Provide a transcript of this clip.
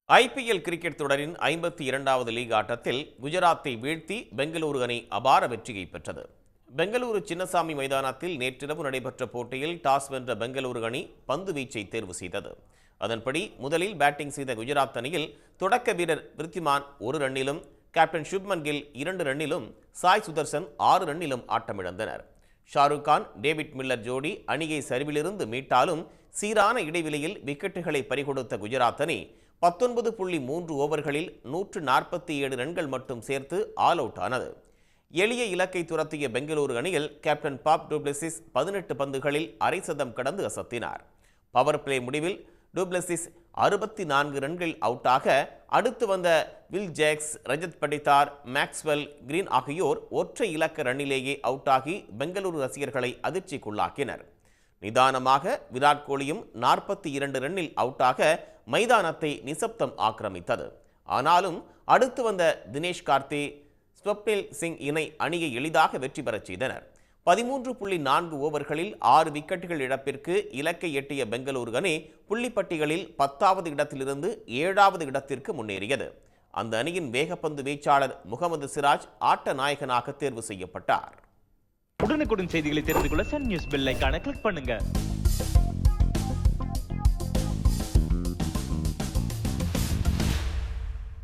IPL cricket தொடரின் 52வது league ஆட்டத்தில் குஜராத்தை வீழ்த்தி பெங்களூரு அணி அபார வெற்றியை பெற்றது. பெங்களூரு சின்னசாமி மைதானத்தில் நேற்றிரவு நடைபெற்ற போட்டியில் டாஸ் வென்ற பெங்களூரு அணி பந்து வீச்சை தேர்வு செய்தது. அதன்படி முதலில் பேட்டிங் செய்த குஜராத் அணியில் தொடக்க வீரர் விருத்திமான் 1 ரன்னிலும், கேப்டன் சுப்மன் கில் 2 ரன்னிலும், சாய் சுதர்சன் 6 ரன்னிலும் ஆட்டமிழந்தனர். ஷாருக் கான், டேவிட் மில்லர் ஜோடி அணியை சரிவிலிருந்து மீட்டாலும் சீரான இடைவெளியில் விக்கெட்டுகளை பறிகொடுத்த குஜராத் அணி 19.3 ஓவர்களில் 147 ரன்கள் மட்டும் சேர்த்து ஆல் அவுட் ஆனது. எளிய இலக்கை துரத்திய பெங்களூரு அணியில் கேப்டன் பாப் டு பிளெசிஸ் 18 பந்துகளில் அரை சதம் கடந்து அசத்தினார். பவர் பிளே முடிவில் டு பிளெசிஸ் 64 ரன்கள் அவுட்டாக அடுத்து வந்த வில் ஜேக்ஸ், ரஜத் படித்தார், மேக்ஸ்வெல், கிரீன் ஆகியோர் ஒற்றை இலக்க ரன்னிலேயே அவுட்டாகி பெங்களூரு ரசிகர்களை அதிர்ச்சிக்குள்ளாக்கினர். நிதானமாக விராட் கோலியும் 42 ரன்னில் அவுட்டாக மைதானத்தை நிசப்தம் ஆக்கிரமித்தது. ஆனாலும் அடுத்து வந்த தினேஷ் கார்த்தி, ஸ்வப்னில் சிங் இணை அணியை எளிதாக வெற்றி பெறச் செய்தனர். 13.4 ஓவர்களில் 6 விக்கெட்டுகள் இழப்பிற்கு இலக்கை எட்டிய பெங்களூரு அணி புள்ளிப்பட்டியலில் 10வது இடத்திலிருந்து 7வது இடத்திற்கு முன்னேறியது. அந்த அணியின் வேகப்பந்து வீச்சாளர் முகமது சிராஜ் ஆட்ட நாயகனாக தேர்வு செய்யப்பட்டார். உடனுக்குடன் செய்திகளை தெரிந்து கொள்ள சன் நியூஸ் பெல் ஐகானை கிளிக் பண்ணுங்க.